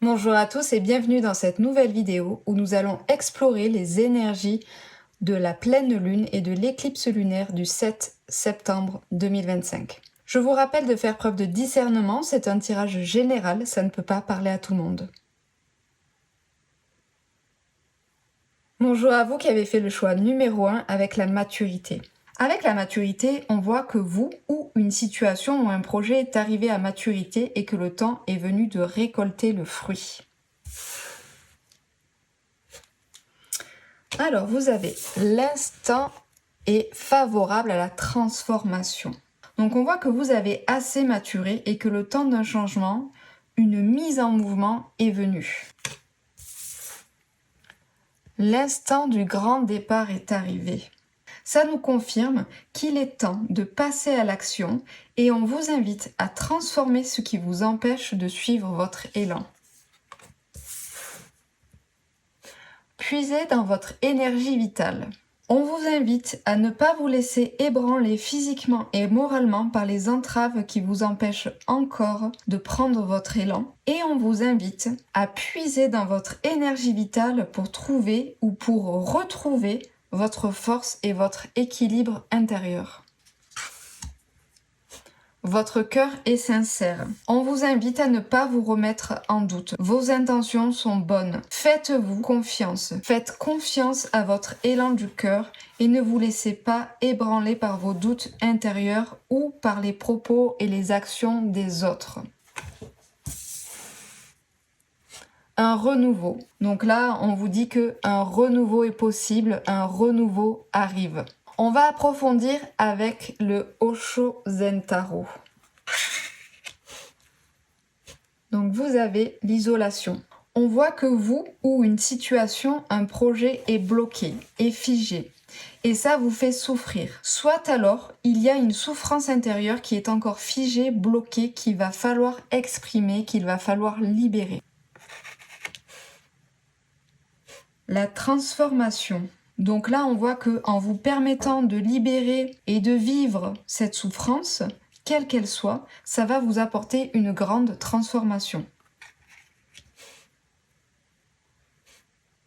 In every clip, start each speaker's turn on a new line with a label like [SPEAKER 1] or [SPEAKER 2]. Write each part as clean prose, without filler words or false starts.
[SPEAKER 1] Bonjour à tous et bienvenue dans cette nouvelle vidéo où nous allons explorer les énergies de la pleine lune et de l'éclipse lunaire du 7 septembre 2025. Je vous rappelle de faire preuve de discernement, c'est un tirage général, ça ne peut pas parler à tout le monde. Bonjour à vous qui avez fait le choix numéro 1 avec la maturité. Avec la maturité, on voit que vous ou une situation ou un projet est arrivé à maturité et que le temps est venu de récolter le fruit. Alors, vous avez l'instant est favorable à la transformation. Donc, on voit que vous avez assez maturé et que le temps d'un changement, une mise en mouvement est venu. L'instant du grand départ est arrivé. Ça nous confirme qu'il est temps de passer à l'action et on vous invite à transformer ce qui vous empêche de suivre votre élan. Puisez dans votre énergie vitale. On vous invite à ne pas vous laisser ébranler physiquement et moralement par les entraves qui vous empêchent encore de prendre votre élan. Et on vous invite à puiser dans votre énergie vitale pour trouver ou pour retrouver votre force et votre équilibre intérieur. Votre cœur est sincère. On vous invite à ne pas vous remettre en doute. Vos intentions sont bonnes. Faites-vous confiance. Faites confiance à votre élan du cœur et ne vous laissez pas ébranler par vos doutes intérieurs ou par les propos et les actions des autres. Un renouveau. Donc là, on vous dit qu'un renouveau est possible, un renouveau arrive. On va approfondir avec le Osho Zen Tarot. Donc vous avez l'isolation. On voit que vous ou une situation, un projet est bloqué, est figé. Et ça vous fait souffrir. Soit alors, il y a une souffrance intérieure qui est encore figée, bloquée, qu'il va falloir exprimer, qu'il va falloir libérer. La transformation. Donc là, on voit que en vous permettant de libérer et de vivre cette souffrance, quelle qu'elle soit, ça va vous apporter une grande transformation.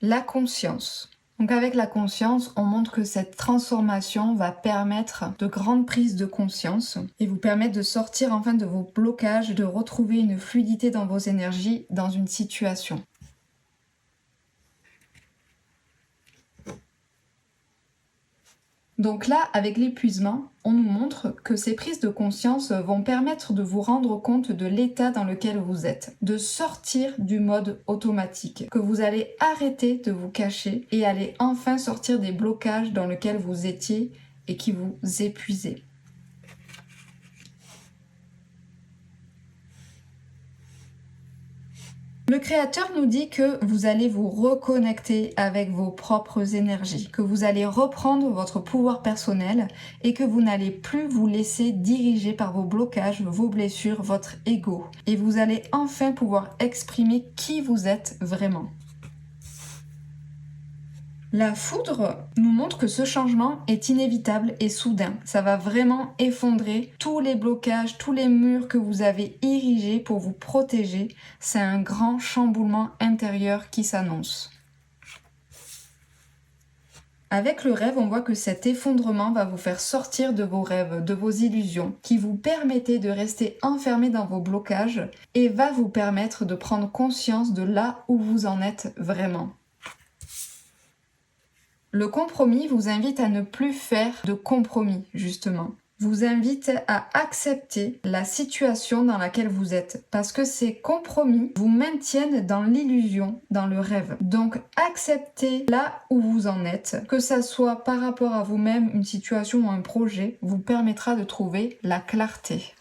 [SPEAKER 1] La conscience. Donc avec la conscience, on montre que cette transformation va permettre de grandes prises de conscience et vous permettre de sortir enfin de vos blocages, de retrouver une fluidité dans vos énergies dans une situation. Donc là, avec l'épuisement, on nous montre que ces prises de conscience vont permettre de vous rendre compte de l'état dans lequel vous êtes, de sortir du mode automatique, que vous allez arrêter de vous cacher et aller enfin sortir des blocages dans lesquels vous étiez et qui vous épuisaient. Le créateur nous dit que vous allez vous reconnecter avec vos propres énergies, que vous allez reprendre votre pouvoir personnel et que vous n'allez plus vous laisser diriger par vos blocages, vos blessures, votre ego. Et vous allez enfin pouvoir exprimer qui vous êtes vraiment. La foudre nous montre que ce changement est inévitable et soudain. Ça va vraiment effondrer tous les blocages, tous les murs que vous avez érigés pour vous protéger. C'est un grand chamboulement intérieur qui s'annonce. Avec le rêve, on voit que cet effondrement va vous faire sortir de vos rêves, de vos illusions, qui vous permettaient de rester enfermé dans vos blocages et va vous permettre de prendre conscience de là où vous en êtes vraiment. Le compromis vous invite à ne plus faire de compromis, justement. Vous invite à accepter la situation dans laquelle vous êtes. Parce que ces compromis vous maintiennent dans l'illusion, dans le rêve. Donc acceptez là où vous en êtes. Que ça soit par rapport à vous-même, une situation ou un projet, vous permettra de trouver la clarté.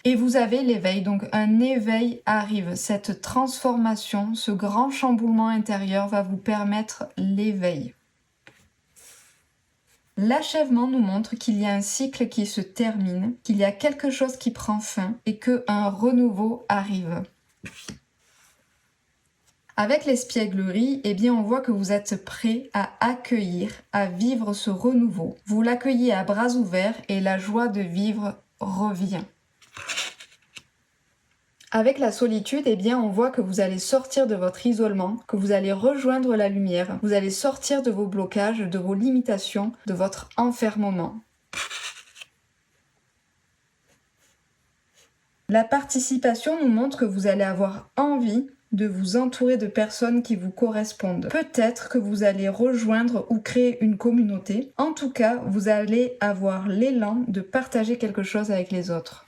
[SPEAKER 1] Et vous avez l'éveil, donc un éveil arrive. Cette transformation, ce grand chamboulement intérieur va vous permettre l'éveil. L'achèvement nous montre qu'il y a un cycle qui se termine, qu'il y a quelque chose qui prend fin et qu'un renouveau arrive. Avec l'espièglerie, eh bien on voit que vous êtes prêt à accueillir, à vivre ce renouveau. Vous l'accueillez à bras ouverts et la joie de vivre revient. Avec la solitude, eh bien, on voit que vous allez sortir de votre isolement, que vous allez rejoindre la lumière, vous allez sortir de vos blocages, de vos limitations, de votre enfermement. La participation nous montre que vous allez avoir envie de vous entourer de personnes qui vous correspondent. Peut-être que vous allez rejoindre ou créer une communauté. En tout cas, vous allez avoir l'élan de partager quelque chose avec les autres.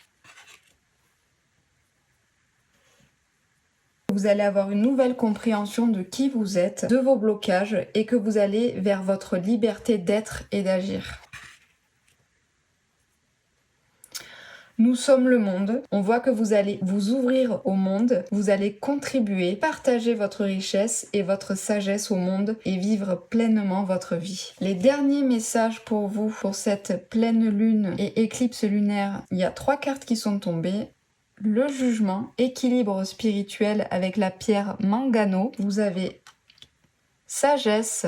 [SPEAKER 1] Vous allez avoir une nouvelle compréhension de qui vous êtes, de vos blocages et que vous allez vers votre liberté d'être et d'agir. Nous sommes le monde. On voit que vous allez vous ouvrir au monde, vous allez contribuer, partager votre richesse et votre sagesse au monde et vivre pleinement votre vie. Les derniers messages pour vous pour cette pleine lune et éclipse lunaire, il y a 3 cartes qui sont tombées. Le jugement, équilibre spirituel avec la pierre Mangano. Vous avez sagesse,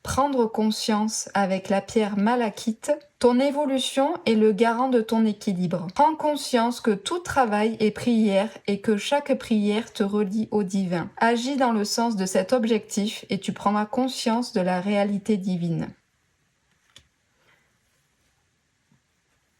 [SPEAKER 1] prendre conscience avec la pierre malachite. Ton évolution est le garant de ton équilibre. Prends conscience que tout travail est prière et que chaque prière te relie au divin. Agis dans le sens de cet objectif et tu prendras conscience de la réalité divine.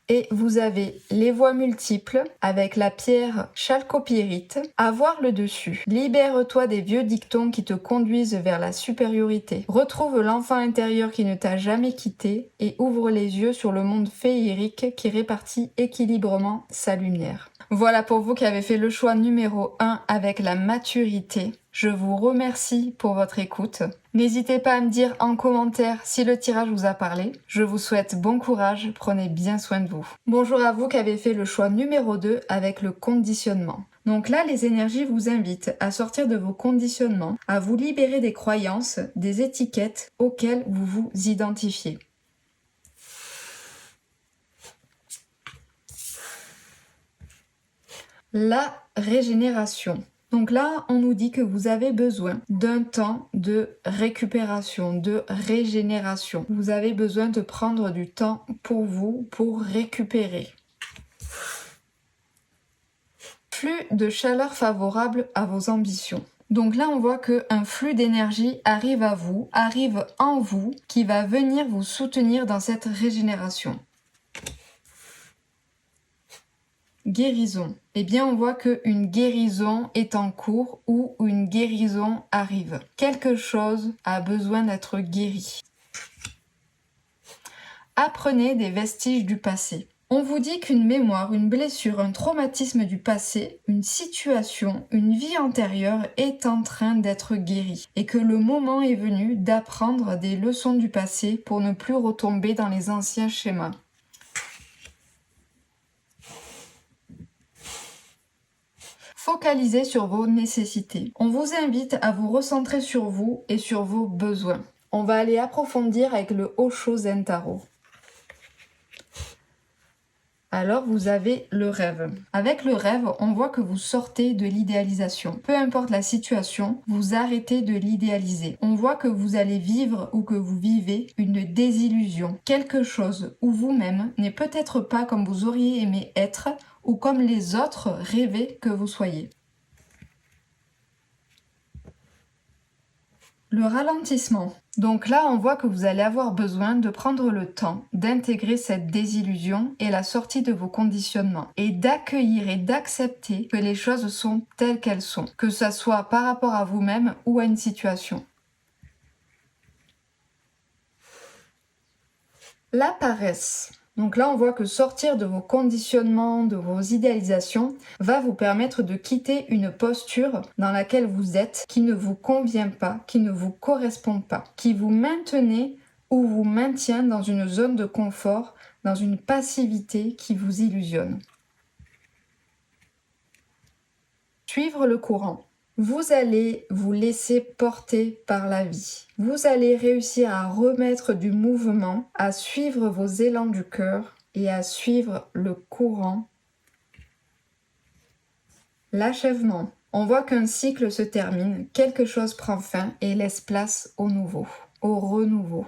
[SPEAKER 1] Et vous avez les voies multiples avec la pierre chalcopyrite. Avoir le dessus. Libère-toi des vieux dictons qui te conduisent vers la supériorité. Retrouve l'enfant intérieur qui ne t'a jamais quitté et ouvre les yeux sur le monde féerique qui répartit équilibrement sa lumière. Voilà pour vous qui avez fait le choix numéro 1 avec la maturité. Je vous remercie pour votre écoute. N'hésitez pas à me dire en commentaire si le tirage vous a parlé. Je vous souhaite bon courage, prenez bien soin de vous. Bonjour à vous qui avez fait le choix numéro 2 avec le conditionnement. Donc là, les énergies vous invitent à sortir de vos conditionnements, à vous libérer des croyances, des étiquettes auxquelles vous vous identifiez. La régénération. Donc là, on nous dit que vous avez besoin d'un temps de récupération, de régénération. Vous avez besoin de prendre du temps pour vous, pour récupérer. Flux de chaleur favorable à vos ambitions. Donc là, on voit qu'un flux d'énergie arrive à vous, arrive en vous, qui va venir vous soutenir dans cette régénération. Guérison. Eh bien, on voit qu'une guérison est en cours ou une guérison arrive. Quelque chose a besoin d'être guéri. Apprenez des vestiges du passé. On vous dit qu'une mémoire, une blessure, un traumatisme du passé, une situation, une vie antérieure est en train d'être guérie et que le moment est venu d'apprendre des leçons du passé pour ne plus retomber dans les anciens schémas. Focalisez sur vos nécessités. On vous invite à vous recentrer sur vous et sur vos besoins. On va aller approfondir avec le Osho Zen Tarot. Alors vous avez le rêve. Avec le rêve, on voit que vous sortez de l'idéalisation. Peu importe la situation, vous arrêtez de l'idéaliser. On voit que vous allez vivre ou que vous vivez une désillusion. Quelque chose où vous-même n'est peut-être pas comme vous auriez aimé être ou comme les autres rêvaient que vous soyez. Le ralentissement. Donc là, on voit que vous allez avoir besoin de prendre le temps d'intégrer cette désillusion et la sortie de vos conditionnements et d'accueillir et d'accepter que les choses sont telles qu'elles sont, que ce soit par rapport à vous-même ou à une situation. La paresse. Donc là, on voit que sortir de vos conditionnements, de vos idéalisations, va vous permettre de quitter une posture dans laquelle vous êtes, qui ne vous convient pas, qui ne vous correspond pas, qui vous maintenez ou vous maintient dans une zone de confort, dans une passivité qui vous illusionne. Suivre le courant. Vous allez vous laisser porter par la vie. Vous allez réussir à remettre du mouvement, à suivre vos élans du cœur et à suivre le courant. L'achèvement. On voit qu'un cycle se termine, quelque chose prend fin et laisse place au nouveau, au renouveau.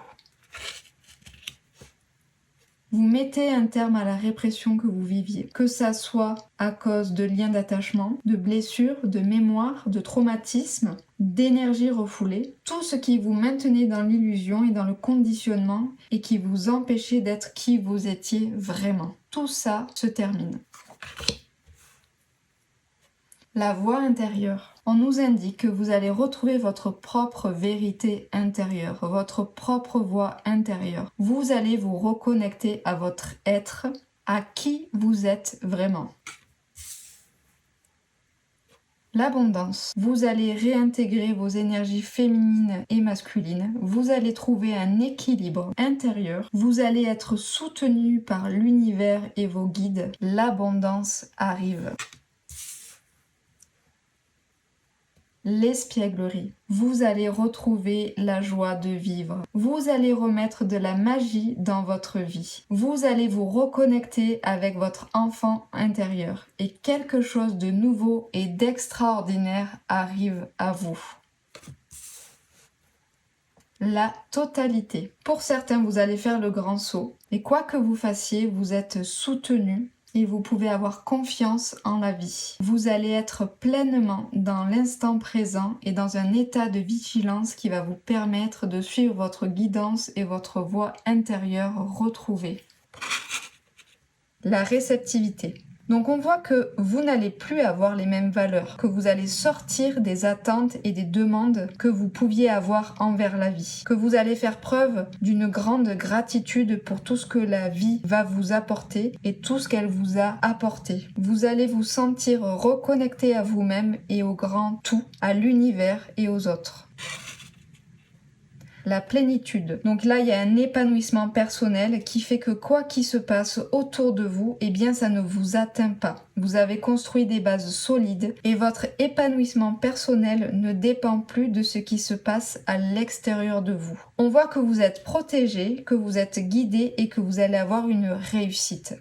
[SPEAKER 1] Vous mettez un terme à la répression que vous viviez, que ça soit à cause de liens d'attachement, de blessures, de mémoire, de traumatismes, d'énergie refoulée, tout ce qui vous maintenait dans l'illusion et dans le conditionnement et qui vous empêchait d'être qui vous étiez vraiment. Tout ça se termine. La voix intérieure. On nous indique que vous allez retrouver votre propre vérité intérieure, votre propre voix intérieure. Vous allez vous reconnecter à votre être, à qui vous êtes vraiment. L'abondance. Vous allez réintégrer vos énergies féminines et masculines. Vous allez trouver un équilibre intérieur. Vous allez être soutenu par l'univers et vos guides. L'abondance arrive. L'espièglerie. Vous allez retrouver la joie de vivre. Vous allez remettre de la magie dans votre vie. Vous allez vous reconnecter avec votre enfant intérieur. Et quelque chose de nouveau et d'extraordinaire arrive à vous. La totalité. Pour certains, vous allez faire le grand saut. Et quoi que vous fassiez, vous êtes soutenu. Et vous pouvez avoir confiance en la vie. Vous allez être pleinement dans l'instant présent et dans un état de vigilance qui va vous permettre de suivre votre guidance et votre voix intérieure retrouvée. La réceptivité. Donc on voit que vous n'allez plus avoir les mêmes valeurs, que vous allez sortir des attentes et des demandes que vous pouviez avoir envers la vie, que vous allez faire preuve d'une grande gratitude pour tout ce que la vie va vous apporter et tout ce qu'elle vous a apporté. Vous allez vous sentir reconnecté à vous-même et au grand tout, à l'univers et aux autres. La plénitude. Donc là, il y a un épanouissement personnel qui fait que quoi qu'il se passe autour de vous, eh bien ça ne vous atteint pas. Vous avez construit des bases solides et votre épanouissement personnel ne dépend plus de ce qui se passe à l'extérieur de vous. On voit que vous êtes protégé, que vous êtes guidé et que vous allez avoir une réussite.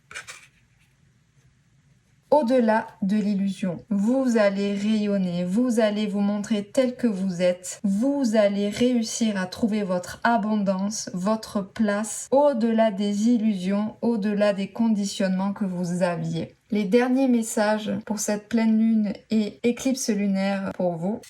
[SPEAKER 1] Au-delà de l'illusion, vous allez rayonner, vous allez vous montrer tel que vous êtes, vous allez réussir à trouver votre abondance, votre place, au-delà des illusions, au-delà des conditionnements que vous aviez. Les derniers messages pour cette pleine lune et éclipse lunaire pour vous.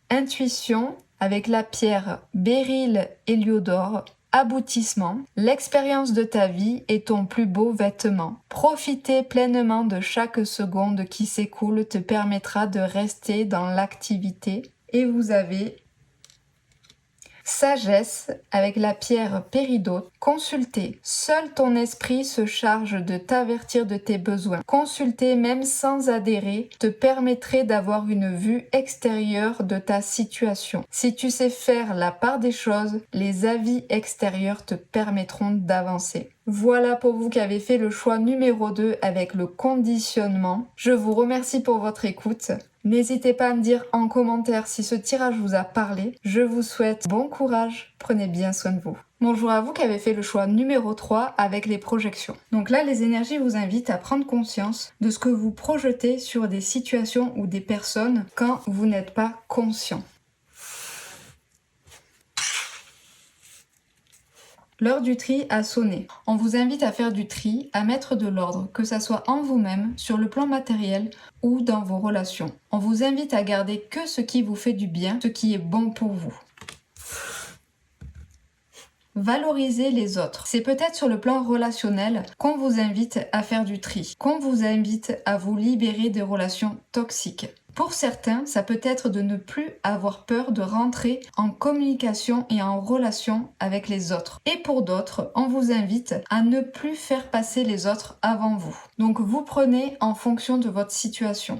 [SPEAKER 1] Intuition avec la pierre Béryl Héliodore. Aboutissement, l'expérience de ta vie est ton plus beau vêtement. Profiter pleinement de chaque seconde qui s'écoule te permettra de rester dans l'activité. Et vous avez sagesse avec la pierre péridote. Consulter. Seul ton esprit se charge de t'avertir de tes besoins. Consulter même sans adhérer te permettrait d'avoir une vue extérieure de ta situation. Si tu sais faire la part des choses, les avis extérieurs te permettront d'avancer. Voilà pour vous qui avez fait le choix numéro 2 avec le conditionnement. Je vous remercie pour votre écoute. N'hésitez pas à me dire en commentaire si ce tirage vous a parlé. Je vous souhaite bon courage, prenez bien soin de vous. Bonjour à vous qui avez fait le choix numéro 3 avec les projections. Donc là, les énergies vous invitent à prendre conscience de ce que vous projetez sur des situations ou des personnes quand vous n'êtes pas conscient. L'heure du tri a sonné. On vous invite à faire du tri, à mettre de l'ordre, que ça soit en vous-même, sur le plan matériel ou dans vos relations. On vous invite à garder que ce qui vous fait du bien, ce qui est bon pour vous. Valoriser les autres. C'est peut-être sur le plan relationnel qu'on vous invite à faire du tri, qu'on vous invite à vous libérer des relations toxiques. Pour certains, ça peut être de ne plus avoir peur de rentrer en communication et en relation avec les autres. Et pour d'autres, on vous invite à ne plus faire passer les autres avant vous. Donc vous prenez en fonction de votre situation.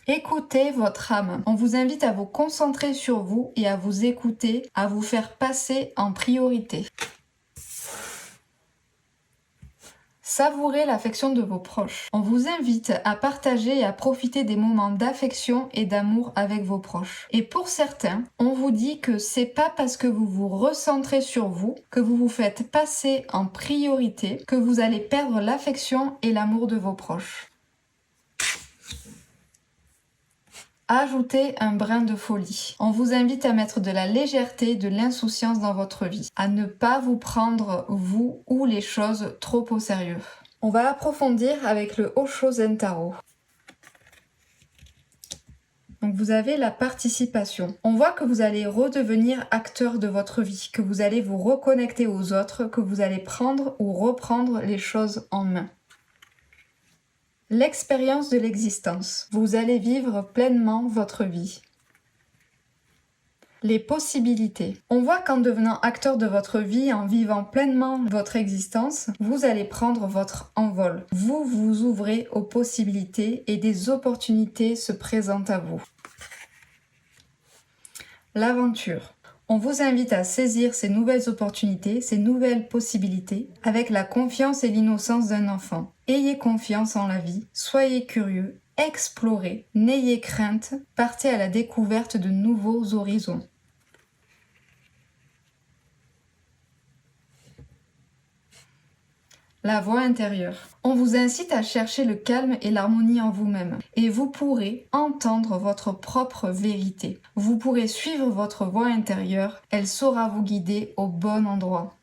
[SPEAKER 1] Écoutez votre âme. On vous invite à vous concentrer sur vous et à vous écouter, à vous faire passer en priorité. Savourez l'affection de vos proches. On vous invite à partager et à profiter des moments d'affection et d'amour avec vos proches. Et pour certains, on vous dit que c'est pas parce que vous vous recentrez sur vous, que vous vous faites passer en priorité, que vous allez perdre l'affection et l'amour de vos proches. Ajoutez un brin de folie. On vous invite à mettre de la légèreté, de l'insouciance dans votre vie, à ne pas vous prendre, vous ou les choses, trop au sérieux. On va approfondir avec le Osho Zen Tarot. Donc vous avez la participation. On voit que vous allez redevenir acteur de votre vie, que vous allez vous reconnecter aux autres, que vous allez prendre ou reprendre les choses en main. L'expérience de l'existence. Vous allez vivre pleinement votre vie. Les possibilités. On voit qu'en devenant acteur de votre vie, en vivant pleinement votre existence, vous allez prendre votre envol. Vous vous ouvrez aux possibilités et des opportunités se présentent à vous. L'aventure. On vous invite à saisir ces nouvelles opportunités, ces nouvelles possibilités, avec la confiance et l'innocence d'un enfant. Ayez confiance en la vie, soyez curieux, explorez, n'ayez crainte, partez à la découverte de nouveaux horizons. La voix intérieure. On vous incite à chercher le calme et l'harmonie en vous-même. Et vous pourrez entendre votre propre vérité. Vous pourrez suivre votre voix intérieure. Elle saura vous guider au bon endroit.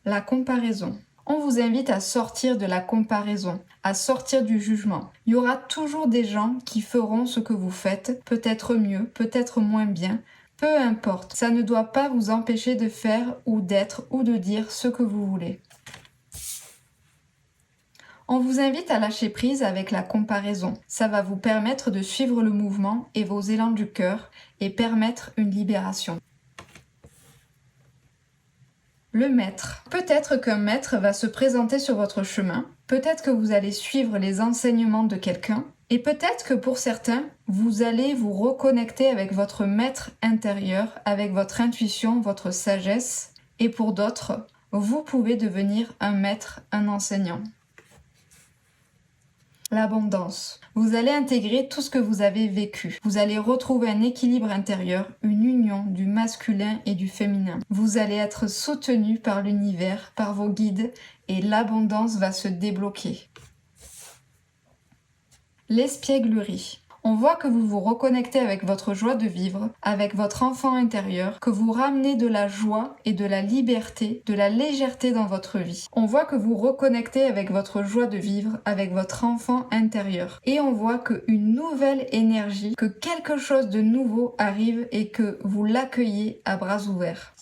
[SPEAKER 1] La comparaison. On vous invite à sortir de la comparaison, à sortir du jugement. Il y aura toujours des gens qui feront ce que vous faites, peut-être mieux, peut-être moins bien. Peu importe, ça ne doit pas vous empêcher de faire ou d'être ou de dire ce que vous voulez. On vous invite à lâcher prise avec la comparaison. Ça va vous permettre de suivre le mouvement et vos élans du cœur et permettre une libération. Le maître. Peut-être qu'un maître va se présenter sur votre chemin, peut-être que vous allez suivre les enseignements de quelqu'un, et peut-être que pour certains, vous allez vous reconnecter avec votre maître intérieur, avec votre intuition, votre sagesse, et pour d'autres, vous pouvez devenir un maître, un enseignant. L'abondance. Vous allez intégrer tout ce que vous avez vécu. Vous allez retrouver un équilibre intérieur, une union du masculin et du féminin. Vous allez être soutenu par l'univers, par vos guides, et l'abondance va se débloquer. L'espièglerie. On voit que vous vous reconnectez avec votre joie de vivre, avec votre enfant intérieur, que vous ramenez de la joie et de la liberté, de la légèreté dans votre vie. On voit que vous reconnectez avec votre joie de vivre, avec votre enfant intérieur. Et on voit qu'une nouvelle énergie, que quelque chose de nouveau arrive et que vous l'accueillez à bras ouverts.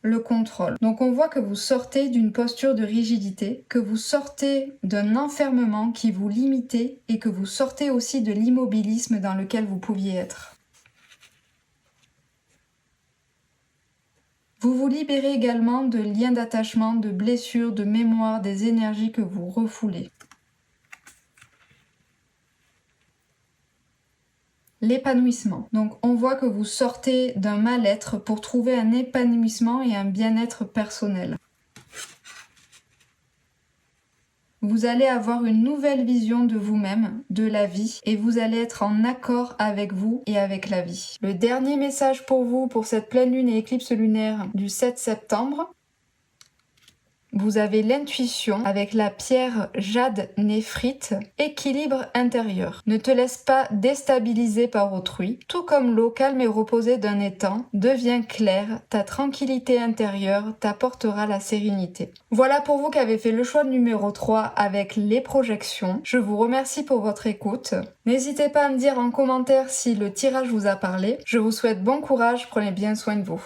[SPEAKER 1] Le contrôle. Donc on voit que vous sortez d'une posture de rigidité, que vous sortez d'un enfermement qui vous limitait et que vous sortez aussi de l'immobilisme dans lequel vous pouviez être. Vous vous libérez également de liens d'attachement, de blessures, de mémoire, des énergies que vous refoulez. L'épanouissement. Donc on voit que vous sortez d'un mal-être pour trouver un épanouissement et un bien-être personnel. Vous allez avoir une nouvelle vision de vous-même, de la vie, et vous allez être en accord avec vous et avec la vie. Le dernier message pour vous pour cette pleine lune et éclipse lunaire du 7 septembre. Vous avez l'intuition avec la pierre jade néphrite, équilibre intérieur. Ne te laisse pas déstabiliser par autrui. Tout comme l'eau calme et reposée d'un étang devient claire, ta tranquillité intérieure t'apportera la sérénité. Voilà pour vous qui avez fait le choix numéro 3 avec les projections. Je vous remercie pour votre écoute. N'hésitez pas à me dire en commentaire si le tirage vous a parlé. Je vous souhaite bon courage, prenez bien soin de vous.